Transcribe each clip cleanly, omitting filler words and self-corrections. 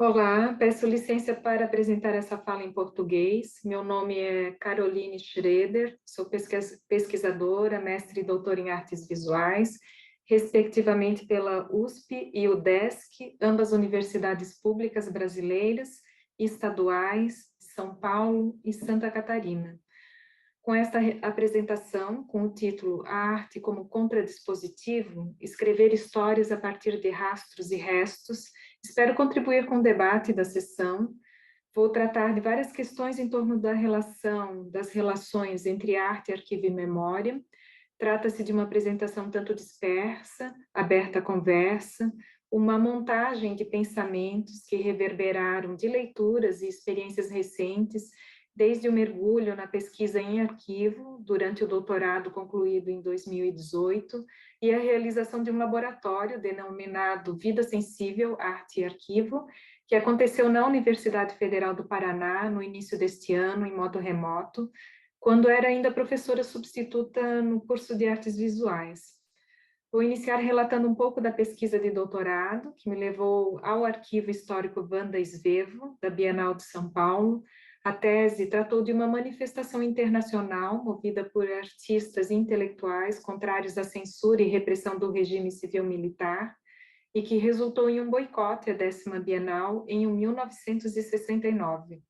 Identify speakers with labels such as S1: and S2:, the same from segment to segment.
S1: Olá, peço licença para apresentar essa fala em português. Meu nome é Caroline Schroeder, sou pesquisadora, mestre e doutora em artes visuais, respectivamente pela USP e UDESC, ambas universidades públicas brasileiras e estaduais de São Paulo e Santa Catarina. Com esta apresentação, com o título A Arte como Contradispositivo, escrever histórias a partir de rastros e restos, espero contribuir com o debate da sessão. Vou tratar de várias questões em torno da relação, das relações entre arte, arquivo e memória. Trata-se de uma apresentação tanto dispersa, aberta à conversa, uma montagem de pensamentos que reverberaram de leituras e experiências recentes, desde o mergulho na pesquisa em arquivo, durante o doutorado concluído em 2018, e a realização de um laboratório denominado Vida Sensível, Arte e Arquivo, que aconteceu na Universidade Federal do Paraná no início deste ano, em modo remoto, quando era ainda professora substituta no curso de artes visuais. Vou iniciar relatando um pouco da pesquisa de doutorado, que me levou ao Arquivo Histórico Wanda Svevo, da Bienal de São Paulo. A tese tratou de uma manifestação internacional movida por artistas e intelectuais contrários à censura e repressão do regime civil-militar, e que resultou em um boicote à 10ª Bienal em 1969.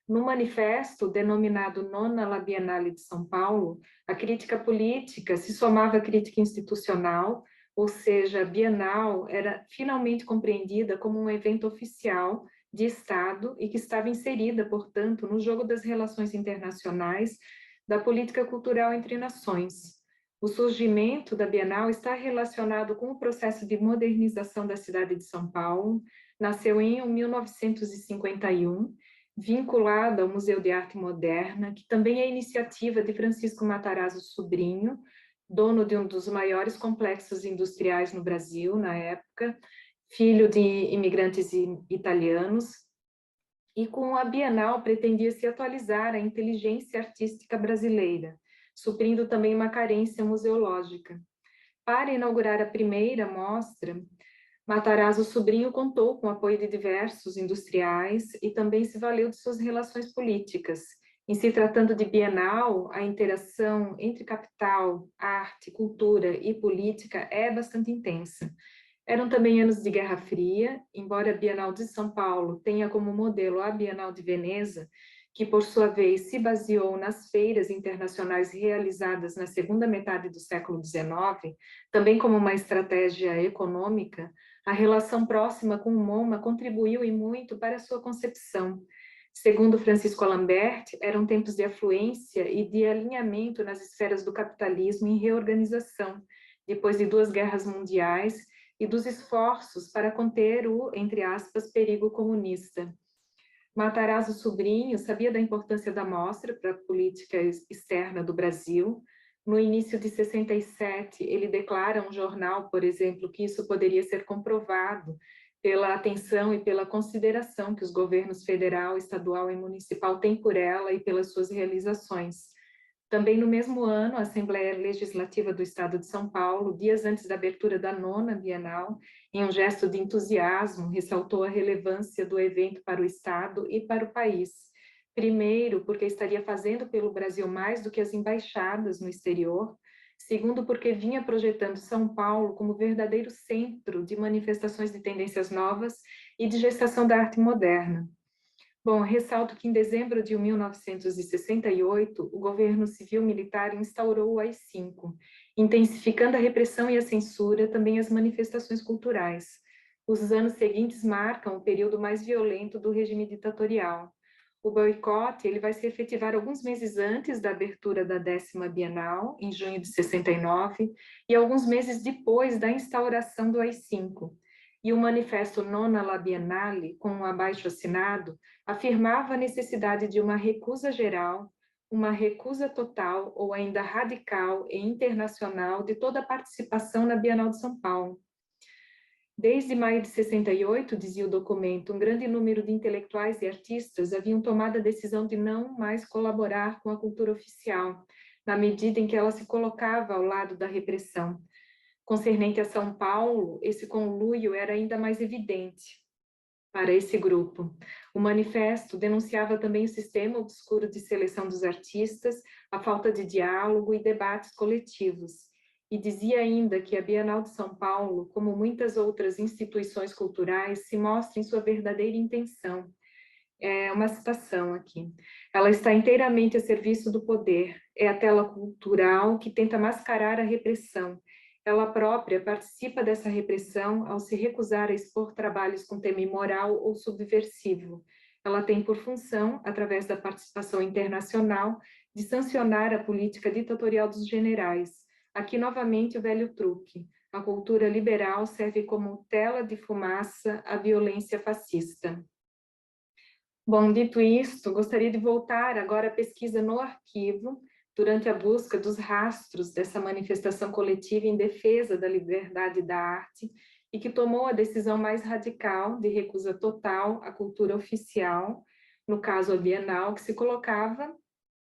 S1: No manifesto, denominado Nona La Biennale de São Paulo, a crítica política se somava à crítica institucional, ou seja, a Bienal era finalmente compreendida como um evento oficial de Estado e que estava inserida, portanto, no jogo das relações internacionais da política cultural entre nações. O surgimento da Bienal está relacionado com o processo de modernização da cidade de São Paulo. Nasceu em 1951, vinculada ao Museu de Arte Moderna, que também é iniciativa de Francisco Matarazzo Sobrinho, dono de um dos maiores complexos industriais no Brasil, na época, filho de imigrantes italianos, e com a Bienal pretendia se atualizar a inteligência artística brasileira, suprindo também uma carência museológica. Para inaugurar a primeira mostra, Matarazzo Sobrinho contou com o apoio de diversos industriais e também se valeu de suas relações políticas. Em se tratando de Bienal, a interação entre capital, arte, cultura e política é bastante intensa. Eram também anos de Guerra Fria, embora a Bienal de São Paulo tenha como modelo a Bienal de Veneza, que por sua vez se baseou nas feiras internacionais realizadas na segunda metade do século XIX, também como uma estratégia econômica, a relação próxima com o MoMA contribuiu e muito para a sua concepção. Segundo Francisco Alambert, eram tempos de afluência e de alinhamento nas esferas do capitalismo em reorganização, depois de 2 guerras mundiais e dos esforços para conter o, entre aspas, perigo comunista. Matarazzo Sobrinho sabia da importância da mostra para a política externa do Brasil. No início de 67, ele declara a um jornal, por exemplo, que isso poderia ser comprovado pela atenção e pela consideração que os governos federal, estadual e municipal têm por ela e pelas suas realizações. Também no mesmo ano, a Assembleia Legislativa do Estado de São Paulo, dias antes da abertura da 9ª Bienal, em um gesto de entusiasmo, ressaltou a relevância do evento para o Estado e para o país. Primeiro, porque estaria fazendo pelo Brasil mais do que as embaixadas no exterior. Segundo, porque vinha projetando São Paulo como verdadeiro centro de manifestações de tendências novas e de gestação da arte moderna. Bom, ressalto que em dezembro de 1968, o governo civil-militar instaurou o AI-5, intensificando a repressão e a censura, também as manifestações culturais. Os anos seguintes marcam o período mais violento do regime ditatorial. O boicote ele vai se efetivar alguns meses antes da abertura da 10ª Bienal, em junho de 69, e alguns meses depois da instauração do AI-5. E o manifesto Nona La Biennale, com um abaixo-assinado, afirmava a necessidade de uma recusa geral, uma recusa total ou ainda radical e internacional de toda a participação na Bienal de São Paulo. Desde maio de 68, dizia o documento, um grande número de intelectuais e artistas haviam tomado a decisão de não mais colaborar com a cultura oficial, na medida em que ela se colocava ao lado da repressão. Concernente a São Paulo, esse conluio era ainda mais evidente. para esse grupo. O manifesto denunciava também o sistema obscuro de seleção dos artistas, a falta de diálogo e debates coletivos. E dizia ainda que a Bienal de São Paulo, como muitas outras instituições culturais, se mostra em sua verdadeira intenção. É uma citação aqui. Ela está inteiramente a serviço do poder. É a tela cultural que tenta mascarar a repressão. Ela própria participa dessa repressão ao se recusar a expor trabalhos com tema imoral ou subversivo. Ela tem por função, através da participação internacional, de sancionar a política ditatorial dos generais. Aqui, novamente, o velho truque. A cultura liberal serve como tela de fumaça à violência fascista. Bom, dito isto, gostaria de voltar agora à pesquisa no arquivo, durante a busca dos rastros dessa manifestação coletiva em defesa da liberdade da arte e que tomou a decisão mais radical de recusa total à cultura oficial, no caso a Bienal, que se colocava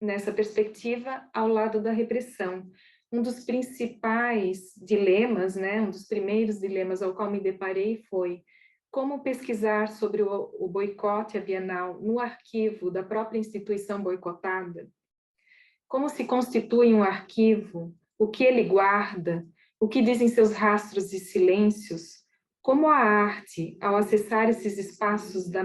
S1: nessa perspectiva ao lado da repressão. Um dos principais dilemas, um dos primeiros dilemas ao qual me deparei foi como pesquisar sobre o boicote à Bienal no arquivo da própria instituição boicotada? Como se constitui um arquivo? O que ele guarda? O que dizem seus rastros e silêncios? Como a arte, ao acessar esses espaços de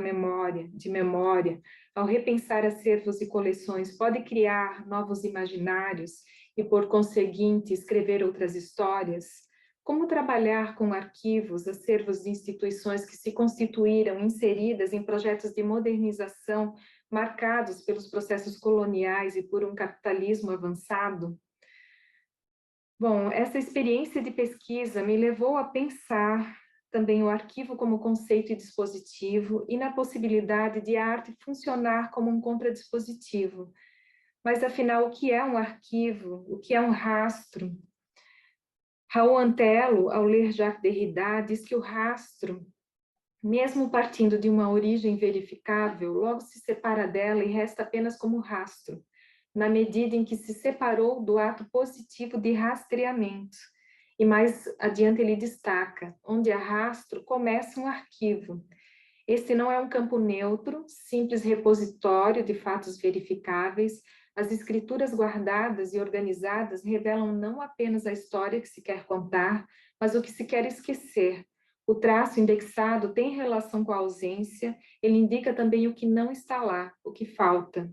S1: memória, ao repensar acervos e coleções, pode criar novos imaginários e, por conseguinte, escrever outras histórias? Como trabalhar com arquivos, acervos de instituições que se constituíram inseridas em projetos de modernização marcados pelos processos coloniais e por um capitalismo avançado? Bom, essa experiência de pesquisa me levou a pensar também o arquivo como conceito e dispositivo e na possibilidade de a arte funcionar como um contradispositivo. Mas, afinal, o que é um arquivo? O que é um rastro? Raul Antelo, ao ler Jacques Derrida, diz que o rastro, mesmo partindo de uma origem verificável, logo se separa dela e resta apenas como rastro, na medida em que se separou do ato positivo de rastreamento. E mais adiante ele destaca, onde há rastro, começa um arquivo. Este não é um campo neutro, simples repositório de fatos verificáveis. As escrituras guardadas e organizadas revelam não apenas a história que se quer contar, mas o que se quer esquecer. O traço indexado tem relação com a ausência, ele indica também o que não está lá, o que falta.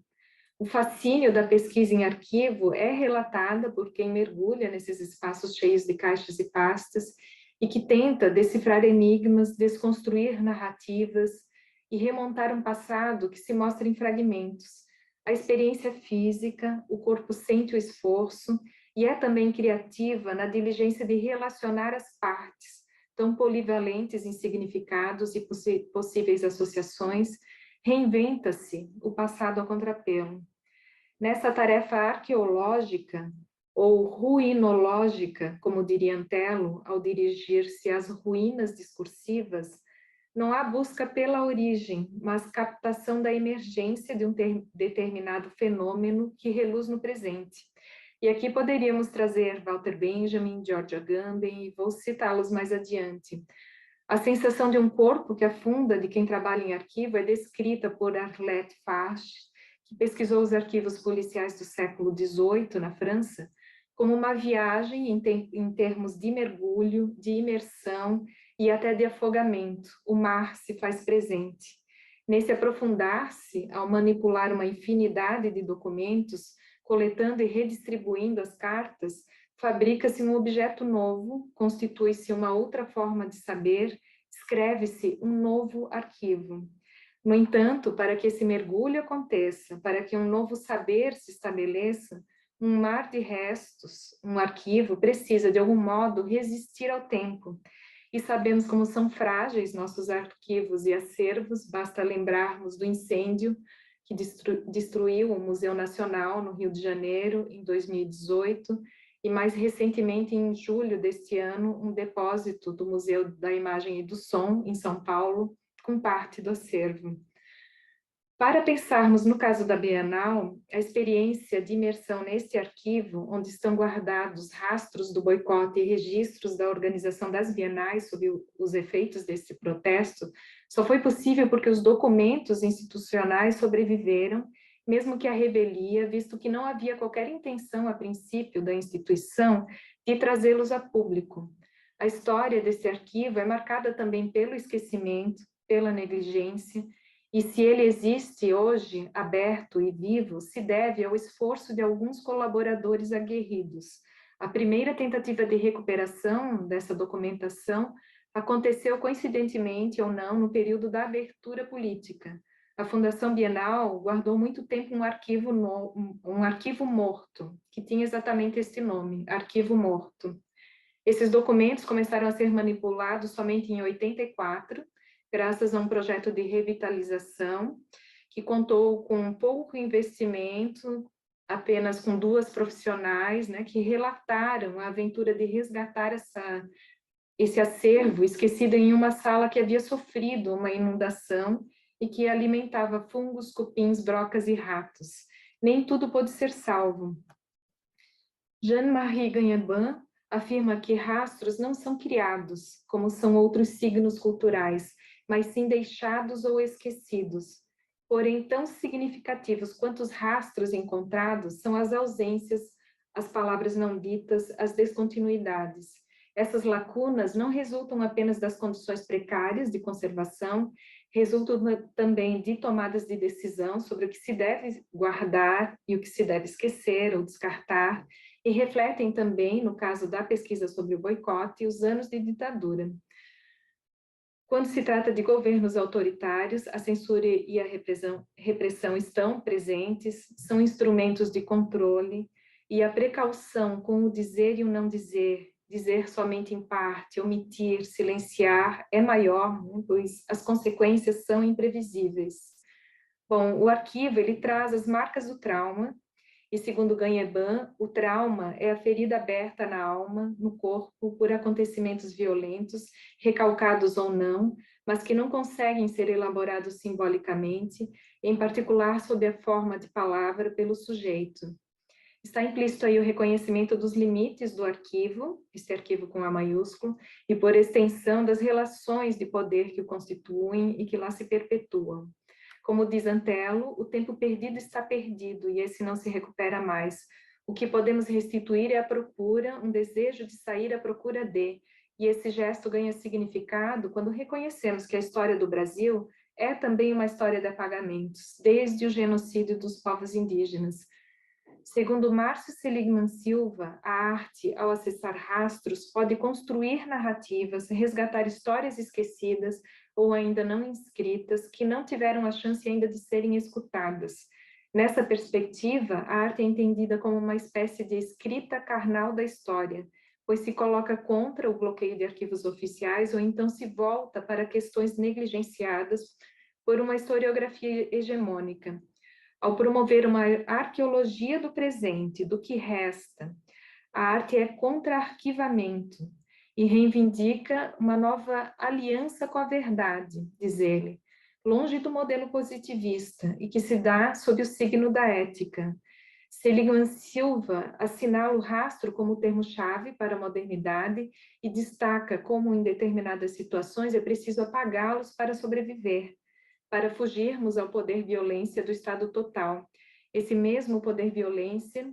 S1: O fascínio da pesquisa em arquivo é relatada por quem mergulha nesses espaços cheios de caixas e pastas e que tenta decifrar enigmas, desconstruir narrativas e remontar um passado que se mostra em fragmentos. A experiência física, o corpo sente o esforço e é também criativa na diligência de relacionar as partes, tão polivalentes em significados e possíveis associações. Reinventa-se o passado a contrapelo. Nessa tarefa arqueológica, ou ruinológica, como diria Antelo, ao dirigir-se às ruínas discursivas, não há busca pela origem, mas captação da emergência de um determinado fenômeno que reluz no presente. E aqui poderíamos trazer Walter Benjamin, George Agamben, e vou citá-los mais adiante. A sensação de um corpo que afunda de quem trabalha em arquivo é descrita por Arlette Farge, que pesquisou os arquivos policiais do século XVIII na França, como uma viagem em termos de mergulho, de imersão e até de afogamento. O mar se faz presente. Nesse aprofundar-se, ao manipular uma infinidade de documentos, coletando e redistribuindo as cartas, fabrica-se um objeto novo, constitui-se uma outra forma de saber, escreve-se um novo arquivo. No entanto, para que esse mergulho aconteça, para que um novo saber se estabeleça, um mar de restos, um arquivo, precisa, de algum modo, resistir ao tempo. E sabemos como são frágeis nossos arquivos e acervos, basta lembrarmos do incêndio que destruiu o Museu Nacional no Rio de Janeiro em 2018, e mais recentemente, em julho deste ano, um depósito do Museu da Imagem e do Som, em São Paulo, com parte do acervo. Para pensarmos no caso da Bienal, a experiência de imersão neste arquivo, onde estão guardados rastros do boicote e registros da organização das bienais sob os efeitos desse protesto, só foi possível porque os documentos institucionais sobreviveram, mesmo que a revelia, visto que não havia qualquer intenção a princípio da instituição de trazê-los a público. A história desse arquivo é marcada também pelo esquecimento, pela negligência, e se ele existe hoje, aberto e vivo, se deve ao esforço de alguns colaboradores aguerridos. A primeira tentativa de recuperação dessa documentação aconteceu coincidentemente ou não no período da abertura política. A Fundação Bienal guardou muito tempo um arquivo morto, que tinha exatamente esse nome, Arquivo Morto. Esses documentos começaram a ser manipulados somente em 84, graças a um projeto de revitalização, que contou com pouco investimento, apenas com 2 profissionais, né, que relataram a aventura de resgatar esse acervo esquecido em uma sala que havia sofrido uma inundação e que alimentava fungos, cupins, brocas e ratos. Nem tudo pôde ser salvo. Jean-Marie Gagnaban afirma que rastros não são criados, como são outros signos culturais, mas sim deixados ou esquecidos. Porém, tão significativos quanto os rastros encontrados são as ausências, as palavras não ditas, as descontinuidades. Essas lacunas não resultam apenas das condições precárias de conservação, resultam também de tomadas de decisão sobre o que se deve guardar e o que se deve esquecer ou descartar, e refletem também, no caso da pesquisa sobre o boicote, os anos de ditadura. Quando se trata de governos autoritários, a censura e a repressão estão presentes, são instrumentos de controle, e a precaução com o dizer e o não dizer, dizer somente em parte, omitir, silenciar, é maior, né, pois as consequências são imprevisíveis. Bom, o arquivo, ele traz as marcas do trauma, e segundo Gagnaban, o trauma é a ferida aberta na alma, no corpo, por acontecimentos violentos, recalcados ou não, mas que não conseguem ser elaborados simbolicamente, em particular sob a forma de palavra pelo sujeito. Está implícito aí o reconhecimento dos limites do arquivo, esse arquivo com A maiúsculo, e por extensão das relações de poder que o constituem e que lá se perpetuam. Como diz Antelo, o tempo perdido está perdido e esse não se recupera mais. O que podemos restituir é a procura, um desejo de sair à procura de, e esse gesto ganha significado quando reconhecemos que a história do Brasil é também uma história de apagamentos, desde o genocídio dos povos indígenas. Segundo Márcio Seligman Silva, a arte, ao acessar rastros, pode construir narrativas, resgatar histórias esquecidas ou ainda não inscritas, que não tiveram a chance ainda de serem escutadas. Nessa perspectiva, a arte é entendida como uma espécie de escrita carnal da história, pois se coloca contra o bloqueio de arquivos oficiais ou então se volta para questões negligenciadas por uma historiografia hegemônica. Ao promover uma arqueologia do presente, do que resta, a arte é contra-arquivamento e reivindica uma nova aliança com a verdade, diz ele, longe do modelo positivista e que se dá sob o signo da ética. Seligman Silva assinala o rastro como termo-chave para a modernidade e destaca como, em determinadas situações, é preciso apagá-los para sobreviver, para fugirmos ao poder-violência do Estado total. Esse mesmo poder-violência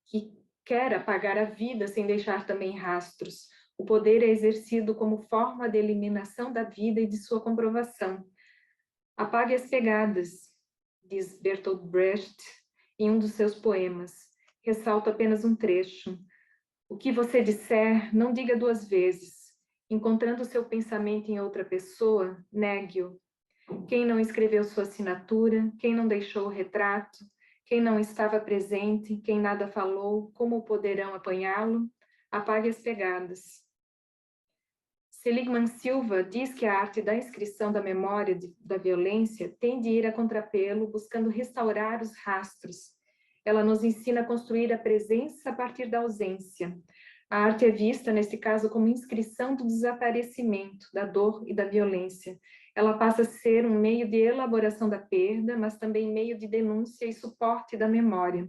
S1: que quer apagar a vida sem deixar também rastros. O poder é exercido como forma de eliminação da vida e de sua comprovação. Apague as pegadas, diz Bertolt Brecht em um dos seus poemas. Ressalto apenas um trecho. O que você disser, não diga 2 vezes. Encontrando seu pensamento em outra pessoa, negue-o. Quem não escreveu sua assinatura, quem não deixou o retrato, quem não estava presente, quem nada falou, como poderão apanhá-lo? Apague as pegadas. Seligman Silva diz que a arte da inscrição da memória da violência tem de ir a contrapelo, buscando restaurar os rastros. Ela nos ensina a construir a presença a partir da ausência. A arte é vista, nesse caso, como inscrição do desaparecimento, da dor e da violência. ela passa a ser um meio de elaboração da perda, mas também meio de denúncia e suporte da memória.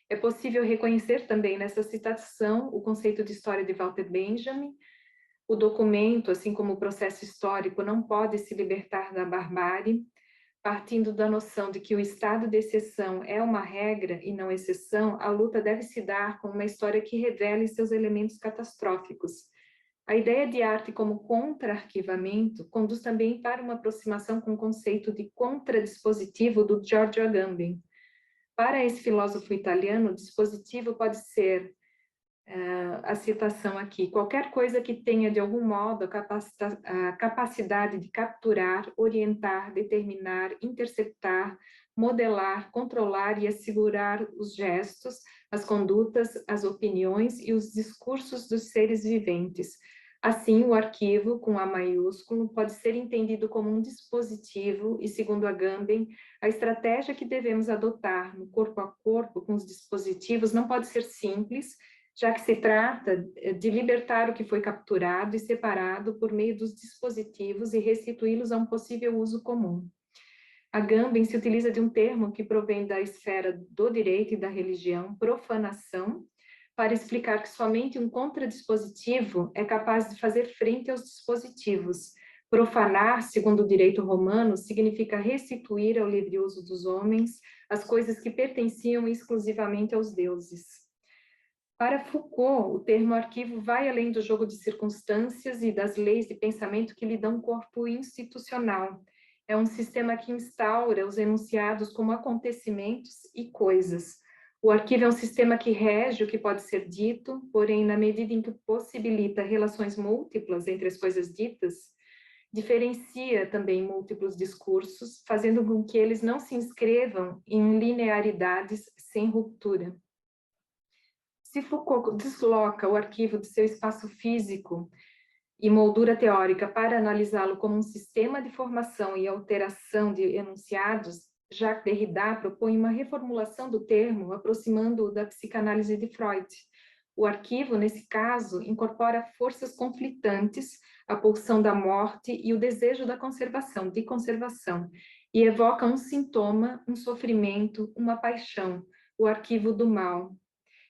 S1: É possível reconhecer também nessa citação o conceito de história de Walter Benjamin. O documento, assim como o processo histórico, não pode se libertar da barbárie, partindo da noção de que o estado de exceção é uma regra e não exceção. A luta deve se dar com uma história que revele seus elementos catastróficos. A ideia de arte como contra-arquivamento conduz também para uma aproximação com o conceito de contradispositivo do Giorgio Agamben. Para esse filósofo italiano, o dispositivo pode ser, a citação aqui, qualquer coisa que tenha de algum modo a capacidade de capturar, orientar, determinar, interceptar, modelar, controlar e assegurar os gestos, as condutas, as opiniões e os discursos dos seres viventes. Assim, o arquivo, com A maiúsculo, pode ser entendido como um dispositivo e, segundo Agamben, a estratégia que devemos adotar no corpo a corpo com os dispositivos não pode ser simples, já que se trata de libertar o que foi capturado e separado por meio dos dispositivos e restituí-los a um possível uso comum. Agamben se utiliza de um termo que provém da esfera do direito e da religião, profanação, para explicar que somente um contradispositivo é capaz de fazer frente aos dispositivos. Profanar, segundo o direito romano, significa restituir ao livre uso dos homens as coisas que pertenciam exclusivamente aos deuses. Para Foucault, o termo arquivo vai além do jogo de circunstâncias e das leis de pensamento que lhe dão corpo institucional. É um sistema que instaura os enunciados como acontecimentos e coisas. O arquivo é um sistema que rege o que pode ser dito, porém, na medida em que possibilita relações múltiplas entre as coisas ditas, diferencia também múltiplos discursos, fazendo com que eles não se inscrevam em linearidades sem ruptura. Se Foucault desloca o arquivo de seu espaço físico e moldura teórica para analisá-lo como um sistema de formação e alteração de enunciados, Jacques Derrida propõe uma reformulação do termo, aproximando-o da psicanálise de Freud. O arquivo, nesse caso, incorpora forças conflitantes, a pulsão da morte e o desejo da conservação, de conservação, e evoca um sintoma, um sofrimento, uma paixão, o arquivo do mal,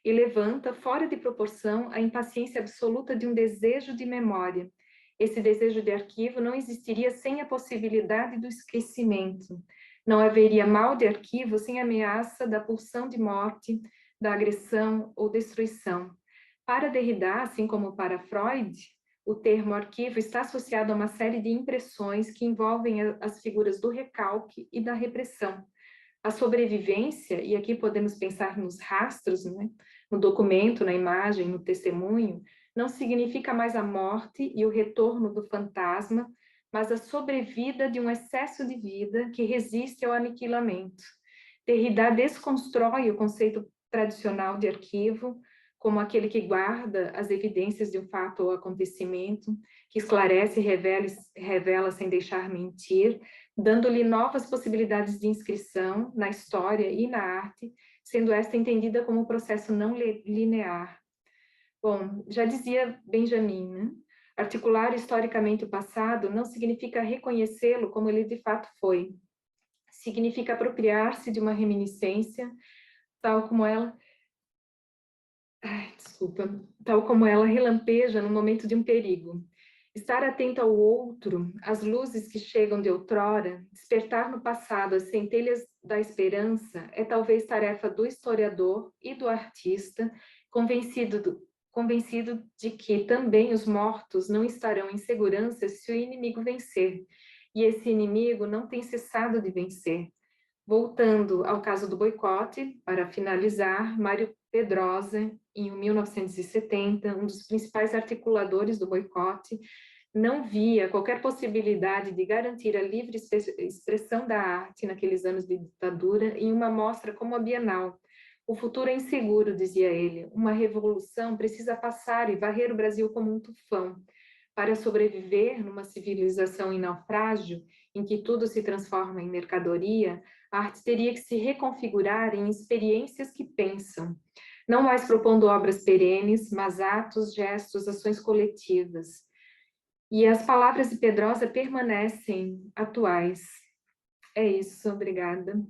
S1: e levanta, fora de proporção, a impaciência absoluta de um desejo de memória. Esse desejo de arquivo não existiria sem a possibilidade do esquecimento. Não haveria mal de arquivo sem a ameaça da pulsão de morte, da agressão ou destruição. Para Derrida, assim como para Freud, o termo arquivo está associado a uma série de impressões que envolvem as figuras do recalque e da repressão. A sobrevivência, e aqui podemos pensar nos rastros, né? No documento, na imagem, no testemunho, não significa mais a morte e o retorno do fantasma, mas a sobrevida de um excesso de vida que resiste ao aniquilamento. Derrida desconstrói o conceito tradicional de arquivo como aquele que guarda as evidências de um fato ou acontecimento, que esclarece e revela sem deixar mentir, dando-lhe novas possibilidades de inscrição na história e na arte, sendo esta entendida como um processo não linear. Bom, já dizia Benjamin, né? Articular historicamente o passado não significa reconhecê-lo como ele de fato foi. Significa apropriar-se de uma reminiscência, tal como ela relampeja no momento de um perigo. Estar atento ao outro, às luzes que chegam de outrora, despertar no passado as centelhas da esperança, é talvez tarefa do historiador e do artista, convencido de que também os mortos não estarão em segurança se o inimigo vencer, e esse inimigo não tem cessado de vencer. Voltando ao caso do boicote, para finalizar, Mário Pedrosa, em 1970, um dos principais articuladores do boicote, não via qualquer possibilidade de garantir a livre expressão da arte naqueles anos de ditadura em uma mostra como a Bienal. O futuro é inseguro, dizia ele. Uma revolução precisa passar e varrer o Brasil como um tufão. Para sobreviver numa civilização em naufrágio, em que tudo se transforma em mercadoria, a arte teria que se reconfigurar em experiências que pensam, não mais propondo obras perenes, mas atos, gestos, ações coletivas. E as palavras de Pedrosa permanecem atuais. É isso, obrigada.